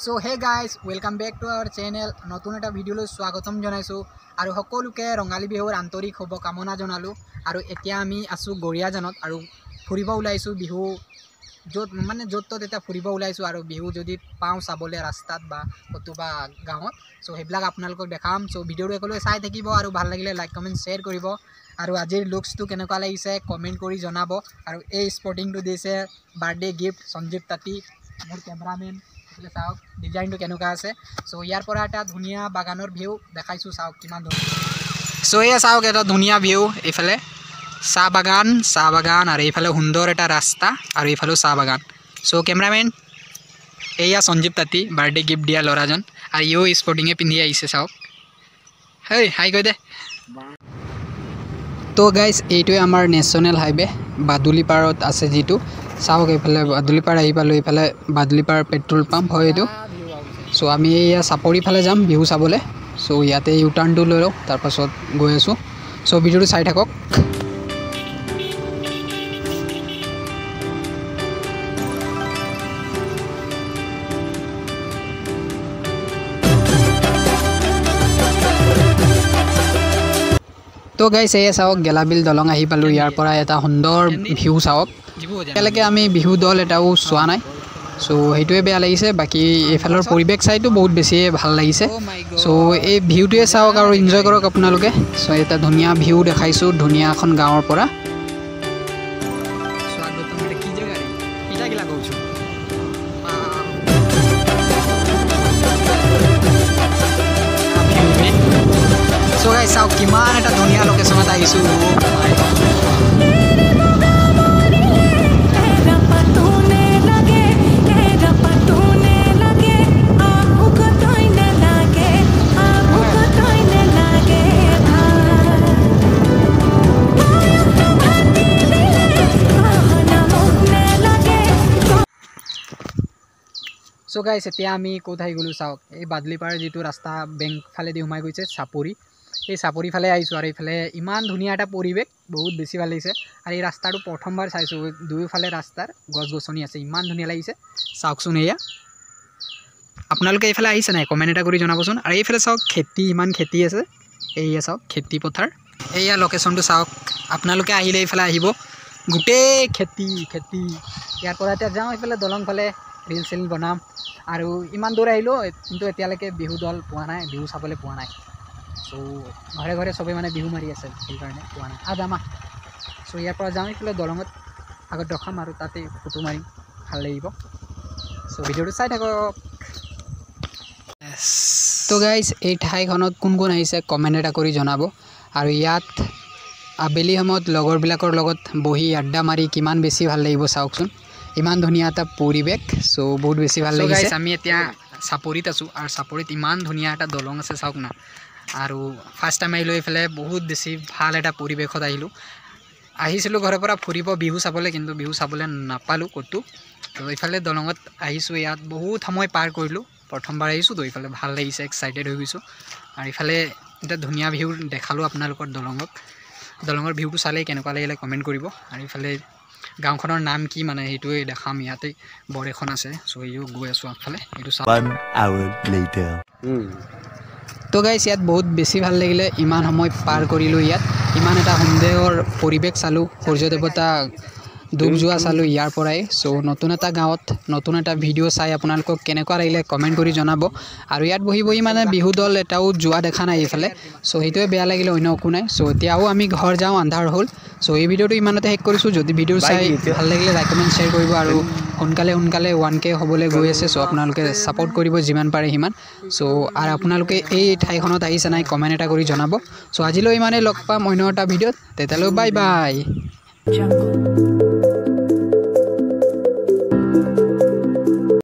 So hey guys, welcome back to our channel. নতুন এটা ভিডিওলৈ স্বাগতম জনাইছো আৰু সকলোকে ৰঙালী বিহুৰ আন্তৰিক শুভকামনা জনালো আৰু এতিয়া আমি আছো গৰিয়াজানত আৰু ফুৰিব ওলাইছো বিহু য'ত এটা ফুৰিব ওলাইছো আৰু বিহু যদি পাও চাবলে ৰাস্তাত বা কতোবা গাঁৱত সো হেবিলাক আপোনালোকক দেখাম সো ভিডিওটো একলৈ চাই থাকিব আৰু ভাল লাগিলে লাইক কমেন্ট শেয়াৰ কৰিব আৰু আজিৰ লুকসটো কেনেকুৱা লাগিছে কমেন্ট কৰি জনাব আৰু এই স্পৰ্টিংটো দিছে বাৰ্থডে গিফট সঞ্জীৱ তাতি মোৰ ক্যামেৰাম্যান চাওক ডিজাইনটো কেনেকুৱা আছে সো ইয়াৰ পৰা এটা ধুনিয়া বাগানৰ ভিউ দেখাইছো চাওক কিমান ধুনিয়া সো এয়া চাওক এটা ধুনিয়া ভিউ এইফালে চাহ বাগান আৰু এইফালে সুন্দৰ এটা ৰাস্তা আৰু এইফালে চাহ বাগান সো ক্যামেৰাম্যান এয়া সঞ্জীৱ তাতি বাৰ্থডে গিফট দিয়া লৰাজন আৰু ইও স্পৰ্টিংয়ে পিন্ধি আহিছে চাওক হেই হাই কৈ দে তো গাইস এইটোৱে আমাৰ নেশ্যনেল হাইৱে বাদুলিপাৰত আছে যেটো চাওক এইফালে বাদুলিপাৰ আহি পালো এইফালে বাদুলিপাৰ পেট্ৰল পাম্প হয় এইটো সো আমি এয়া চাপৰি ফালে যাম বিহু চাবলে সো ইয়াতে ইউ টাৰ্ণটো লৈ লও তাৰ পাছত গৈ আছো সো ভিডিওটো চাই থাকক তো গাইস এই চাওক গেলাবিল দলং আহি পালো ইয়াৰ পৰা এটা সুন্দৰ ভিউ চাওক একেলগে আমি বিহু দল এটাও চোৱা নাই সো হেইটোৱে বেয়া লাগিছে বাকি এফালৰ পৰিবেশ চাইটো বহুত বেছি ভাল লাগিছে সো এই ভিউটোৱে চাওক আৰু এনজয় কৰক আপোনালোকে সো এটা ধুনিয়া ভিউ দেখাইছো ধুনিয়া এখন গাঁৱৰ পৰা স্বাগতম এটা কি জায়গা রে এটা কি লাগাউছো সো গাইস চাওক কিমান এটা ধুনিয়া লোকেশনত আহিছো সো গাইস এতিয়া আমি কোথায় গলো চাওক এই বাদলিপাৰ যেটো ৰাস্তা বেংক ফালে দি হুমাই গৈছে চাপৰি এই চাপৰি ফালে আইছো আৰু এইফালে ইমান ধুনিয়া এটা পৰিবেশ বহুত বেছি ভাল লাগিছে আৰু এই ৰাস্তাটো প্ৰথমবাৰ চাইছো দুইফালে ৰাস্তাৰ গছগছনি আছে ইমান ধুনিয়া লাগিছে চাওকচোন এয়া আপোনালোকে এইফালে আহিছে নাই কমেন্ট এটা কৰি জনাবচোন আৰু এইফালে চাওক খেতি ইমান খেতি আছে এইয়া চাওক খেতি পথাৰ এইয়া লোকেশনটো চাওক আপোনালোকে আহিলে এইফালে আহিব গুটেই খেতি ইয়াৰ পৰা এতিয়া যাওঁ এইফালে দলং ফালে ৰিল চিল বনাম আৰু ইমান দূৰ আহিলো কিন্তু এতিয়ালৈকে বিহু দল পোৱা নাই বিহু চাবলৈ পোৱা নাই সো ঘৰে ঘৰে সবে মানে বিহু মাৰি আছে সেই কাৰণে পোৱা নাই যাম সো ইয়াৰ পৰা যাওঁ এইফালে দলঙত আগত ৰখাম আৰু তাতে ফটো মাৰিম ভাল লাগিব সো ভিডিওটো চাই থাকক তো গাইস এই ঠাইখনত কোন কোন আহিছে কমেন্ট এটা কৰি জনাব আৰু ইয়াত আবেলি সময়ত লগৰবিলাকৰ লগত বহি আড্ডা মাৰি কিমান বেছি ভাল লাগিব চাওকচোন ইমান ধুনিয়া এটা পৰিবেশ সো বহুত বেছি ভাল লাগিছে গাইস আমি এতিয়া চাপৰিত আছো আৰু চাপৰিত ইমান ধুনিয়া এটা দলং আছে চাওক না আৰু ফাৰ্স্ট টাইম আইলো এইফালে বহুত বেছি ভাল এটা পৰিবেশত আহিছিলো ঘৰৰ পৰা ফুৰিব বিহু চাবলে কিন্তু বিহু চাবলে নাপালো কতো তো এইফালে দলঙত আহিছো ইয়াত বহুত সময় পাৰ কৰিলো প্ৰথমবাৰ আহিছো তো এইফালে ভাল লাগিছে এক্সাইটেড হৈ গৈছো আৰু এইফালে এটা ধুনিয়া ভিউ দেখালো আপোনালোকৰ দলঙৰ ভিউটো চালে কেনেকুৱা লাগিলে কমেন্ট কৰিব আৰু এইফালে গাঁওখনৰ নাম কি মানে হেইটোৱে দেখাম ইয়াতে বৰ এখন আছে সো ইও গৈ আছো আগফালে এটো 1 hour later তো গাইস ইয়াত বহুত বেছি ভাল লাগিলে ইমান সময় পাৰ কৰিলো ইয়াত ইমান এটা সুন্দৰ পৰিবেশ চালো সূৰ্য দেৱতা ডুব যোৱা চালো ইয়াৰ পৰাই সো নতুন এটা গাঁৱত নতুন এটা ভিডিও চাই আপোনালোকক কেনেকুৱা লাগিলে কমেন্ট কৰি জনাব আৰু ইয়াত বহি মানে বিহু দল এটাও যোৱা দেখা নাই এইফালে সো হেইটোৱে বেয়া লাগিলে অন্য একো নাই সো এতিয়াও আমি ঘৰ যাওঁ আন্ধাৰ হ'ল সো এই ভিডিওটো ইমানতে শেষ কৰিছো যদি ভিডিও চাই ভাল লাগিলে লাইক কমেন্ট শেয়াৰ কৰিব আৰু সোনকালে 1k হ'বলৈ গৈ আছে সো আপোনালোকে সাপোৰ্ট কৰিব যিমান পাৰে হিমান সো আৰু আপোনালোকে এই ঠাইখনত আহিছে নাই কমেন্ট এটা কৰি জনাব সো আজিলৈ ইমানে লগ পাম অন্য এটা ভিডিওত তেতিয়ালৈ বাই বাই